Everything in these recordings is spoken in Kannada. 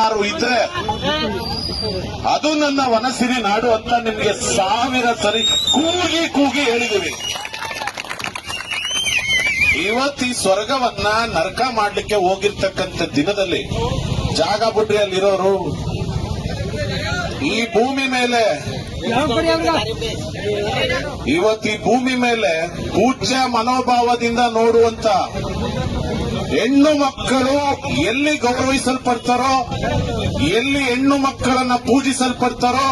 ಏನಾರು ಇದ್ರೆ ಅದು ನನ್ನ ವನಸಿರಿ ನಾಡು ಅಂತ ನಿಮ್ಗೆ 1000 ಸರಿ ಕೂಗಿ ಕೂಗಿ ಹೇಳಿದೀವಿ. ಇವತ್ತು ಈ ಸ್ವರ್ಗವನ್ನ ನರಕ ಮಾಡ್ಲಿಕ್ಕೆ ಹೋಗಿರ್ತಕ್ಕಂಥ ದಿನದಲ್ಲಿ ಜಾಗ ಬುಡ್ರಿ ಅಲ್ಲಿರೋರು ಈ ಭೂಮಿ ಮೇಲೆ ಇವತ್ತು ಈ ಭೂಮಿ ಮೇಲೆ ಪೂಜ್ಯ ಮನೋಭಾವದಿಂದ ನೋಡುವಂತ ಹೆಣ್ಣು ಮಕ್ಕಳು ಎಲ್ಲಿ ಗೌರವಿಸಲ್ಪಡ್ತಾರೋ, ಎಲ್ಲಿ ಹೆಣ್ಣು ಮಕ್ಕಳನ್ನ ಪೂಜಿಸಲ್ಪಡ್ತಾರೋ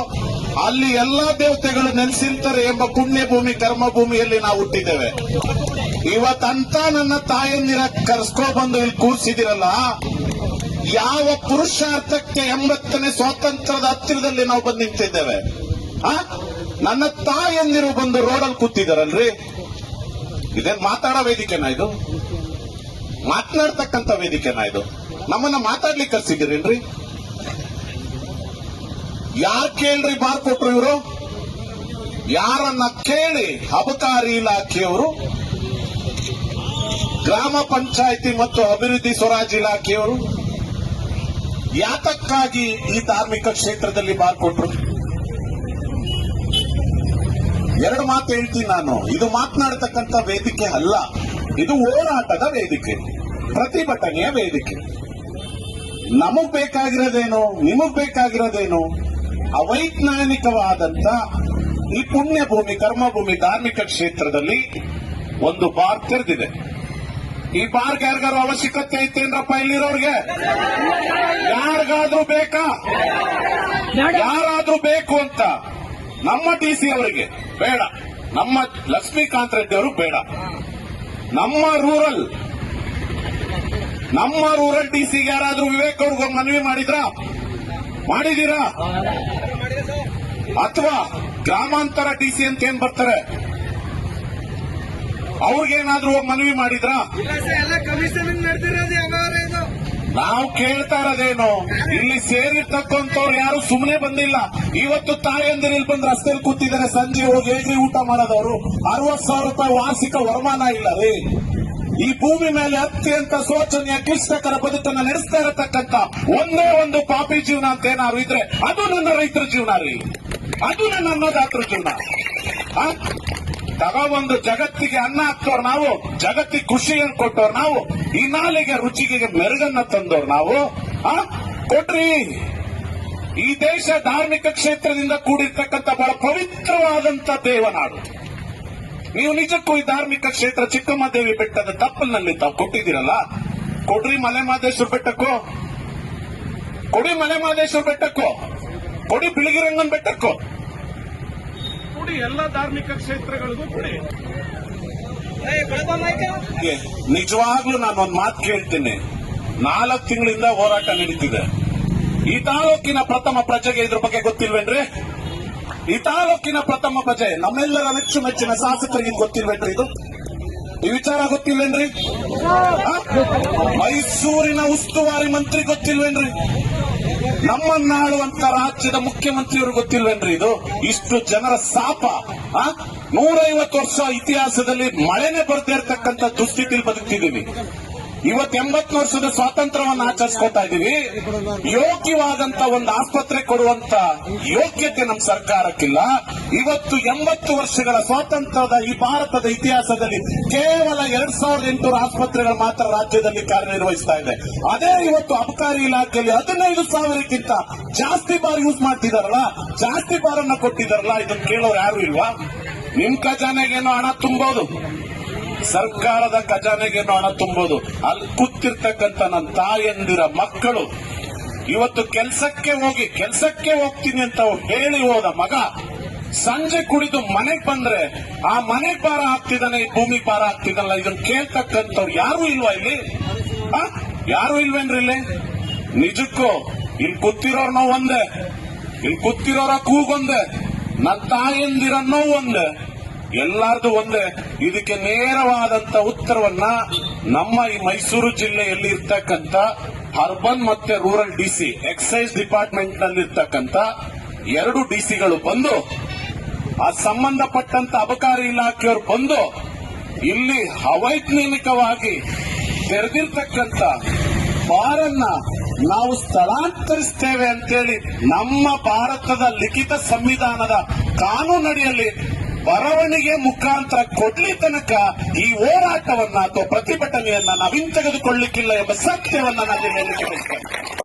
ಅಲ್ಲಿ ಎಲ್ಲಾ ದೇವತೆಗಳು ನೆಲೆಸಿರ್ತಾರೆ ಎಂಬ ಪುಣ್ಯ ಭೂಮಿ ಕರ್ಮಭೂಮಿಯಲ್ಲಿ ನಾವು ಹುಟ್ಟಿದ್ದೇವೆ. ಇವತ್ತಂತ ನನ್ನ ತಾಯಂದಿರ ಕರ್ಸ್ಕೊಬಂದು ಇಲ್ಲಿ ಕೂರಿಸಿದಿರಲ್ಲ, ಯಾವ ಪುರುಷಾರ್ಥಕ್ಕೆ 80ನೇ ಸ್ವಾತಂತ್ರ್ಯದ ಹತ್ತಿರದಲ್ಲಿ ನಾವು ಬಂದು ನಿಂತಿದ್ದೇವೆ. ನನ್ನ ತಾಯಂದಿರು ಬಂದು ರೋಡಲ್ಲಿ ಕೂತಿದಾರಲ್ರಿ, ಇದೇನ್ ಮಾತಾಡೋ ವೇದಿಕೆನಾ ಇದು? ಮಾತನಾಡ್ತಕ್ಕಂಥ ವೇದಿಕೆನಾ ಇದು? ನಮ್ಮನ್ನ ಮಾತಾಡ್ಲಿಕ್ಕೆ ಕರ್ಸಿದಿರೇನ್ರಿ? ಯಾರ್ ಕೇಳ್ರಿ ಬಾರ್ ಕೊಟ್ರು ಇವರು? ಯಾರನ್ನ ಕೇಳಿ ಅಬಕಾರಿ ಇಲಾಖೆಯವರು, ಗ್ರಾಮ ಪಂಚಾಯಿತಿ ಮತ್ತು ಅಭಿವೃದ್ಧಿ ಸ್ವರಾಜ್ ಇಲಾಖೆಯವರು ಯಾತಕ್ಕಾಗಿ ಈ ಧಾರ್ಮಿಕ ಕ್ಷೇತ್ರದಲ್ಲಿ ಬಾರ್ ಕೊಟ್ರು? 2 ಮಾತು ಹೇಳ್ತೀನಿ ನಾನು. ಇದು ಮಾತನಾಡತಕ್ಕಂಥ ವೇದಿಕೆ ಅಲ್ಲ, ಇದು ಹೋರಾಟದ ವೇದಿಕೆ, ಪ್ರತಿಭಟನೆಯ ವೇದಿಕೆ. ನಮಗ್ ಬೇಕಾಗಿರೋದೇನು, ನಿಮಗ್ ಬೇಕಾಗಿರೋದೇನು? ಅವೈಜ್ಞಾನಿಕವಾದಂತ ಈ ಪುಣ್ಯ ಭೂಮಿ ಕರ್ಮಭೂಮಿ ಧಾರ್ಮಿಕ ಕ್ಷೇತ್ರದಲ್ಲಿ ಒಂದು ಬಾರ್ ತೆರೆದಿದೆ. ಈ ಬಾರ್ಗೆ ಯಾರಿಗಾರು ಅವಶ್ಯಕತೆ ಐತೇನ್ರಪ್ಪ? ಇಲ್ಲಿರೋರ್ಗೆ ಯಾರಿಗಾದ್ರೂ ಬೇಕಾ? ಯಾರಾದ್ರೂ ಬೇಕು ಅಂತ ನಮ್ಮ ಡಿಸಿ ಅವರಿಗೆ ಬೇಡ, ನಮ್ಮ ಲಕ್ಷ್ಮೀಕಾಂತ್ ರೆಡ್ಡಿ ಅವರು ಬೇಡ, ನಮ್ಮ ರೂರಲ್ ಡಿಸಿಗೆ ಯಾರಾದ್ರೂ ವಿವೇಕ್ ಅವ್ರಿಗೆ ಮನವಿ ಮಾಡಿದೀರಾ? ಅಥವಾ ಗ್ರಾಮಾಂತರ ಡಿಸಿ ಅಂತ ಏನ್ ಬರ್ತಾರೆ ಅವ್ರಿಗೇನಾದ್ರೂ ಮನವಿ ಮಾಡಿದ್ರಾ? ನಾವು ಕೇಳ್ತಾ ಇರೋದೇನು, ಇಲ್ಲಿ ಸೇರಿರ್ತಕ್ಕಂಥವ್ರು ಯಾರು ಸುಮ್ಮನೆ ಬಂದಿಲ್ಲ. ಇವತ್ತು ತಾಯಂದಿರಲ್ಲಿ ಬಂದು ರಸ್ತೆಯಲ್ಲಿ ಕೂತಿದ್ದಾರೆ, ಸಂಜೆ ಹೋಗಿ ಹೇಗ್ರಿ ಊಟ ಮಾಡೋದವರು? 60,000 ರೂಪಾಯಿ ವಾರ್ಷಿಕ ವರಮಾನ ಇಲ್ಲ ರೀ. ಈ ಭೂಮಿ ಮೇಲೆ ಅತ್ಯಂತ ಶೋಚನೀಯ ಕ್ಲಿಷ್ಟಕರ ಬದುಕನ್ನು ನಡೆಸ್ತಾ ಇರತಕ್ಕಂಥ ಒಂದೇ ಒಂದು ಪಾಪಿ ಜೀವನ ಅಂತ ಏನಾದ್ರು ಇದ್ರೆ ಅದು ನನ್ನ ರೈತರ ಜೀವನ ರೀ, ಅದು ನನ್ನ ಅನ್ನದಾತರ ಜೀವನ. ತಗೊಬಂದು ಜಗತ್ತಿಗೆ ಅನ್ನ ಹಾಕ್ತವ್ರು ನಾವು, ಜಗತ್ತಿಗೆ ಖುಷಿಯನ್ನು ಕೊಟ್ಟವ್ರು ನಾವು, ಈ ನಾಲಿಗೆ ರುಚಿಗೆ ಮೆರುಗನ್ನ ತಂದವ್ರು ನಾವು. ಕೊಟ್ರಿ. ಈ ದೇಶ ಧಾರ್ಮಿಕ ಕ್ಷೇತ್ರದಿಂದ ಕೂಡಿರ್ತಕ್ಕಂಥ ಬಹಳ ಪವಿತ್ರವಾದಂತ ದೇವನಾಡು. ನೀವು ನಿಜಕ್ಕೂ ಈ ಧಾರ್ಮಿಕ ಕ್ಷೇತ್ರ ಚಿಕ್ಕಮ್ಮದೇವಿ ಬೆಟ್ಟದ ತಪ್ಪಲಿನಲ್ಲಿ ತಾವು ಕೊಟ್ಟಿದ್ದೀರಲ್ಲ, ಕೊಡ್ರಿ ಮಲೆಮಹದೇಶ್ವರ ಬೆಟ್ಟಕ್ಕೋ, ಕೊಡಿ ಮಲೆಮಹದೇಶ್ವರ ಬೆಟ್ಟಕ್ಕೋ, ಕೊಡಿ ಬಿಳಿಗಿರಂಗನ್ ಬೆಟ್ಟಕ್ಕೋ, ಕೊಡಿ ಎಲ್ಲ ಧಾರ್ಮಿಕ ಕ್ಷೇತ್ರಗಳಿಗೂ ಕೊಡಿ. ನಿಜವಾಗ್ಲೂ ನಾನು ಒಂದು ಮಾತು ಕೇಳ್ತೀನಿ. 4 ತಿಂಗಳಿಂದ ಹೋರಾಟ ನಡೀತಿದೆ. ಈ ತಾಲೂಕಿನ ಪ್ರಥಮ ಪ್ರಜೆಗೆ ಇದ್ರ ಬಗ್ಗೆ ಗೊತ್ತಿಲ್ವೇನ್ರಿ? ಈ ತಾಲೂಕಿನ ಪ್ರಥಮ ಪ್ರಜೆ ನಮ್ಮೆಲ್ಲರ ಮೆಚ್ಚುಮೆಚ್ಚಿನ ಶಾಸಕರಿಗೆ ಗೊತ್ತಿಲ್ವೇನ್ರಿ? ಈ ವಿಚಾರ ಗೊತ್ತಿಲ್ವೇನ್ರಿ? ಮೈಸೂರಿನ ಉಸ್ತುವಾರಿ ಮಂತ್ರಿ ಗೊತ್ತಿಲ್ವೇನ್ರಿ? ನಮ್ಮನ್ನಾಳುವಂತ ರಾಜ್ಯದ ಮುಖ್ಯಮಂತ್ರಿಯವರು ಗೊತ್ತಿಲ್ವೇನ್ರಿ? ಇದು ಇಷ್ಟು ಜನರ ಶಾಪ. 150 ವರ್ಷ ಇತಿಹಾಸದಲ್ಲಿ ಮಳೆನೆ ಬರ್ದೇ ಇರತಕ್ಕಂಥ ದುಸ್ಥಿತಿಲಿ ಬದುಕ್ತಿದ್ದೀವಿ. ಇವತ್ತು 80 ವರ್ಷದ ಸ್ವಾತಂತ್ರ್ಯವನ್ನು ಆಚರಿಸ್ಕೊತಾ ಇದ್ದೀವಿ. ಯೋಗ್ಯವಾದಂತ ಒಂದು ಆಸ್ಪತ್ರೆ ಕೊಡುವಂತ ಯೋಗ್ಯತೆ ನಮ್ಮ ಸರ್ಕಾರಕ್ಕಿಲ್ಲ. ಇವತ್ತು 80 ವರ್ಷಗಳ ಸ್ವಾತಂತ್ರ್ಯದ ಈ ಭಾರತದ ಇತಿಹಾಸದಲ್ಲಿ ಕೇವಲ 2800 ಆಸ್ಪತ್ರೆಗಳು ಮಾತ್ರ ರಾಜ್ಯದಲ್ಲಿ ಕಾರ್ಯನಿರ್ವಹಿಸ್ತಾ ಇದೆ. ಅದೇ ಇವತ್ತು ಅಬಕಾರಿ ಇಲಾಖೆಯಲ್ಲಿ 15,000ಕ್ಕಿಂತ ಜಾಸ್ತಿ ಬಾರ್ ಯೂಸ್ ಮಾಡ್ತಿದಾರಲ್ಲ, ಜಾಸ್ತಿ ಬಾರನ್ನ ಕೊಟ್ಟಿದಾರಲ್ಲ. ಇದನ್ನ ಕೇಳೋರು ಯಾರು ಇಲ್ವಾ? ನಿಮ್ ಖಜಾನೆಗೇನೋ ಹಣ ತುಂಬೋದು, ಸರ್ಕಾರದ ಖಜಾನೆಗೇನೋ ಹಣ ತುಂಬೋದು. ಅಲ್ಲಿ ಕೂತಿರ್ತಕ್ಕಂಥ ನನ್ನ ತಾಯಂದಿರ ಮಕ್ಕಳು ಇವತ್ತು ಕೆಲಸಕ್ಕೆ ಹೋಗ್ತೀನಿ ಅಂತ ಹೇಳಿ ಹೋದ ಮಗ ಸಂಜೆ ಕುಡಿದು ಮನೆಗೆ ಬಂದ್ರೆ ಆ ಮನೆಗೆ ಭಾರ ಆಗ್ತಿದ್ದಾನೆ, ಈ ಭೂಮಿಗೆ ಭಾರ ಆಗ್ತಿದ್ದಲ್ಲ. ಇದನ್ನ ಕೇಳ್ತಕ್ಕಂಥವ್ರು ಯಾರು ಇಲ್ವಾ ಇಲ್ಲಿ? ಯಾರು ಇಲ್ವೇನ್ರಿ ಇಲ್ಲಿ? ನಿಜಕ್ಕೂ ಇಲ್ಲಿ ಕೂತಿರೋರ್ ನೋವು ಒಂದೇ, ಇಲ್ಲಿ ಕೂತಿರೋರ ಕೂಗೊಂದೆ, ನನ್ನ ತಾಯಂದಿರ ನೋವು ಒಂದೇ, ಎಲ್ಲಾರ್ದು ಒಂದೇ. ಇದಕ್ಕೆ ನೇರವಾದಂತ ಉತ್ತರವನ್ನ ನಮ್ಮ ಈ ಮೈಸೂರು ಜಿಲ್ಲೆಯಲ್ಲಿ ಇರ್ತಕ್ಕಂಥ ಅರ್ಬನ್ ಮತ್ತೆ ರೂರಲ್ ಡಿಸಿ, ಎಕ್ಸೈಸ್ ಡಿಪಾರ್ಟ್ಮೆಂಟ್ ನಲ್ಲಿ ಇರ್ತಕ್ಕಂಥ 2 ಡಿಸಿಗಳು ಬಂದು, ಆ ಸಂಬಂಧಪಟ್ಟಂತ ಅಬಕಾರಿ ಇಲಾಖೆಯವರು ಬಂದು ಇಲ್ಲಿ ಅವೈಜ್ಞಾನಿಕವಾಗಿ ತೆರೆದಿರ್ತಕ್ಕಂಥ ಬಾರನ್ನ ನಾವು ಸ್ಥಳಾಂತರಿಸ್ತೇವೆ ಅಂತೇಳಿ ನಮ್ಮ ಭಾರತದ ಲಿಖಿತ ಸಂವಿಧಾನದ ಕಾನೂನಡಿಯಲ್ಲಿ ಬರವಣಿಗೆ ಮುಖಾಂತರ ಕೊಡ್ಲಿ ತನಕ ಈ ಹೋರಾಟವನ್ನ ಅಥವಾ ಪ್ರತಿಭಟನೆಯನ್ನ ನಾವಿನ್ ತೆಗೆದುಕೊಳ್ಳಿಕ್ಕಿಲ್ಲ ಎಂಬ ಸತ್ಯವನ್ನ ನಾನು ಹೇಳಲಿಕ್ಕೆ ಬಯಸ್ತೇನೆ.